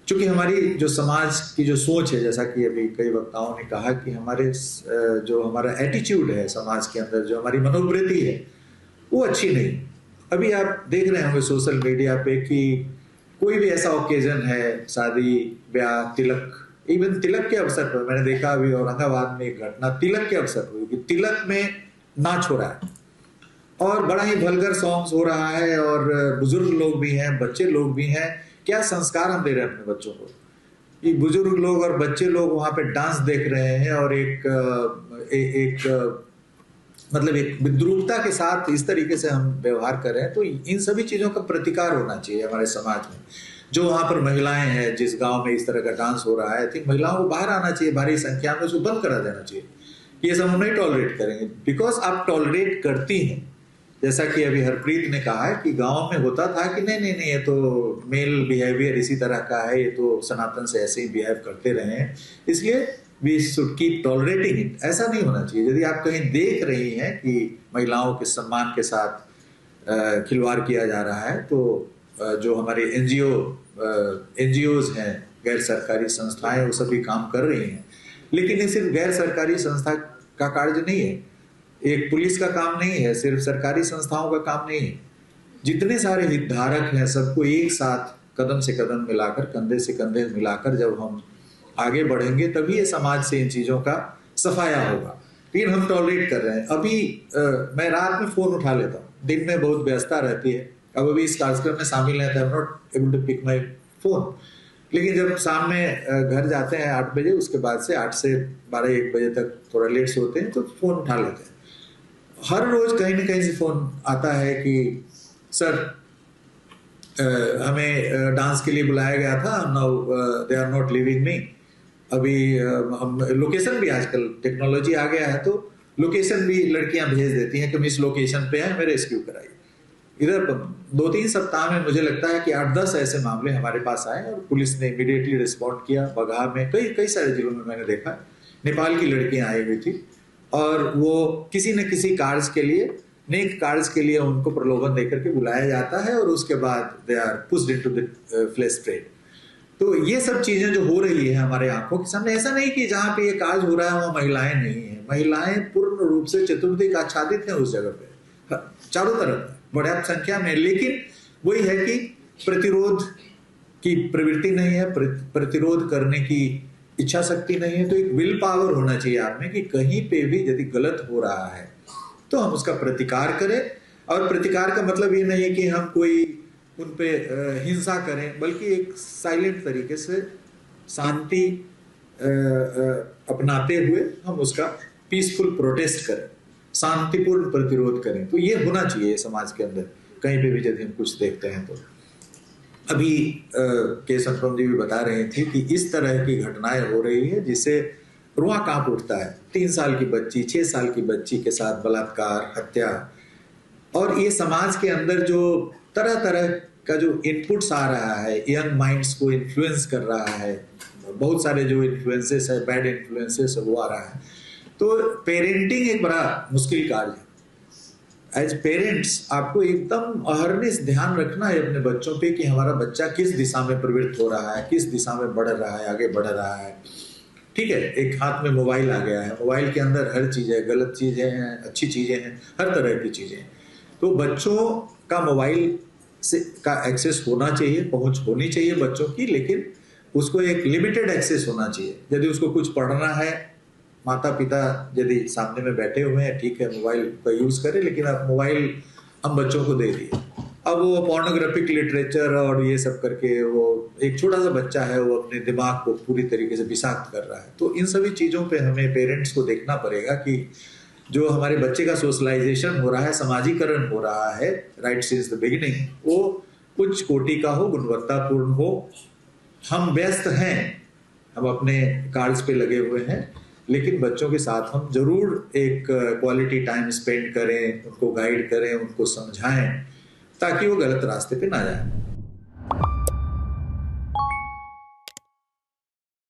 चूंकि हमारी जो समाज की जो सोच है, जैसा कि अभी कई वक्ताओं ने कहा कि हमारे जो हमारा एटीट्यूड है समाज के अंदर, जो हमारी मनोवृत्ति है वो अच्छी नहीं। अभी आप देख रहे होंगे सोशल मीडिया पे कि कोई भी ऐसा ओकेजन है, शादी ब्याह, तिलक, इवन तिलक के अवसर पर मैंने देखा अभी औरंगाबाद में एक घटना तिलक के अवसर पर कि तिलक में नाच हो रहा है और बड़ा ही वल्गर सॉन्ग्स हो रहा है और बुजुर्ग लोग भी हैं, बच्चे लोग भी हैं। क्या संस्कार हम दे रहे हैं अपने बच्चों को कि बुजुर्ग लोग और बच्चे लोग वहां पे डांस देख रहे हैं और मतलब एक विद्रूपता के साथ इस तरीके से हम व्यवहार कर रहे हैं। तो इन सभी चीजों का प्रतिकार होना चाहिए हमारे समाज में। जो वहां पर महिलाएं हैं, जिस गांव में इस तरह का डांस हो रहा है, ठीक महिलाओं को बाहर आना चाहिए भारी संख्या में, उसको बंद करा देना चाहिए। ये सब हम नहीं टॉलरेट करेंगे, बिकॉज आप टॉलरेट करती हैं। जैसा कि अभी हरप्रीत ने कहा है कि गांव में होता था कि नहीं नहीं नहीं, ये तो मेल बिहेवियर इसी तरह का है, ये तो सनातन से ऐसे ही बिहेव करते रहे हैं, इसलिए we should keep tolerating it. ऐसा नहीं होना चाहिए। यदि आप कहीं देख रही हैं कि महिलाओं के सम्मान के साथ खिलवाड़ किया जा रहा है, तो जो हमारे एनजीओज हैं, गैर सरकारी संस्थाएं, वो सभी काम कर रही हैं। लेकिन ये सिर्फ गैर सरकारी संस्था का कार्य नहीं है, एक पुलिस का काम नहीं है, सिर्फ सरकारी संस्थाओं का काम नहीं है। जितने सारे हितधारक हैं सबको एक साथ कदम से कदम मिलाकर, कंधे से कंधे मिलाकर जब हम आगे बढ़ेंगे तभी ये समाज से इन चीजों का सफाया होगा। लेकिन हम टॉलरेट कर रहे हैं। अभी मैं रात में फोन उठा लेता हूँ, दिन में बहुत व्यस्तता रहती है, अब अभी इस कार्यक्रम में शामिल है तो I am not able to pick my phone. लेकिन जब शाम में घर जाते हैं 8 बजे, उसके बाद से 8 से 12-1 बजे तक थोड़ा लेट से होते हैं तो फोन उठा लेते हैं। हर रोज कहीं ना कहीं से फोन आता है कि सर हमें डांस के लिए बुलाया गया था, now they are not living me. अभी हम लोकेशन भी, आजकल टेक्नोलॉजी आ गया है तो लोकेशन भी लड़कियां भेज देती हैं कि हम इस लोकेशन पे हैं, हमें रेस्क्यू कराइए। इधर 2-3 सप्ताह में मुझे लगता है कि 8-10 ऐसे मामले हमारे पास आए और पुलिस ने इमीडिएटली रिस्पॉन्ड किया। बगहा में कई सारे जिलों में मैंने देखा, नेपाल की लड़कियां आई हुई थी और वो किसी न किसी कार्य के लिए, नेक कार्य के लिए उनको प्रलोभन देकर के बुलाया जाता है और उसके बाद they are pushed into the flesh trade. तो ये सब चीजें जो हो रही है हमारे आंखों के सामने, ऐसा नहीं कि जहां पे ये कार्य हो रहा है वहां महिलाएं नहीं है, महिलाएं पूर्ण रूप से चतुर्दिक आच्छादित हैं उस जगह पे, चारों तरफ बड़े संख्या में। लेकिन वही है कि प्रतिरोध की प्रवृत्ति नहीं है, प्रतिरोध करने की इच्छा शक्ति नहीं है। तो एक विल पावर होना चाहिए आप में कि कहीं पे भी यदि गलत हो रहा है तो हम उसका प्रतिकार करें। और प्रतिकार का मतलब ये नहीं है कि हम कोई उन पे हिंसा करें, बल्कि एक साइलेंट तरीके से शांति अपनाते हुए हम उसका पीसफुल प्रोटेस्ट करें, शांतिपूर्ण प्रतिरोध करें। तो ये होना चाहिए समाज के अंदर कहीं पे भी यदि हम कुछ देखते हैं तो। अभी के अनुपम जी भी बता रहे थे कि इस तरह की घटनाएं हो रही है जिससे रुआ कांप उठता है। 3 साल की बच्ची, 6 साल की बच्ची के साथ बलात्कार, हत्या, और ये समाज के अंदर जो तरह तरह का जो इनपुट्स आ रहा है, यंग माइंड्स को इन्फ्लुएंस कर रहा है, बहुत सारे जो इन्फ्लुएंसेस है, बैड इन्फ्लुएंसेस वो आ रहा है। तो पेरेंटिंग एक बड़ा मुश्किल कार्य है। एज पेरेंट्स आपको एकदम अहरनिश ध्यान रखना है अपने बच्चों पे कि हमारा बच्चा किस दिशा में प्रवृत्त हो रहा है, किस दिशा में बढ़ रहा है, आगे बढ़ रहा है। ठीक है, एक हाथ में मोबाइल आ गया है, मोबाइल के अंदर हर चीज है, गलत चीजें हैं, अच्छी चीजें हैं, हर तरह की चीजें। तो बच्चों का मोबाइल से का एक्सेस होना चाहिए, पहुंच होनी चाहिए बच्चों की, लेकिन उसको एक लिमिटेड एक्सेस होना चाहिए। यदि उसको कुछ पढ़ना है, माता पिता यदि सामने में बैठे हुए हैं, ठीक है मोबाइल का यूज करें, लेकिन अब मोबाइल हम बच्चों को दे दिए, अब वो पोर्नोग्राफिक लिटरेचर और ये सब करके वो एक छोटा सा बच्चा है, वो अपने दिमाग को पूरी तरीके से विषाक्त कर रहा है। तो इन सभी चीजों पे हमें पेरेंट्स को देखना पड़ेगा कि जो हमारे बच्चे का सोशलाइजेशन हो रहा है, समाजीकरण हो रहा है राइट सिंस द बिगिनिंग, वो उच्च कोटि का हो, गुणवत्तापूर्ण हो। हम व्यस्त हैं, हम अपने कार्य पे लगे हुए हैं, लेकिन बच्चों के साथ हम जरूर एक क्वालिटी टाइम स्पेंड करें, उनको गाइड करें, उनको समझाएं ताकि वो गलत रास्ते पे ना जाए।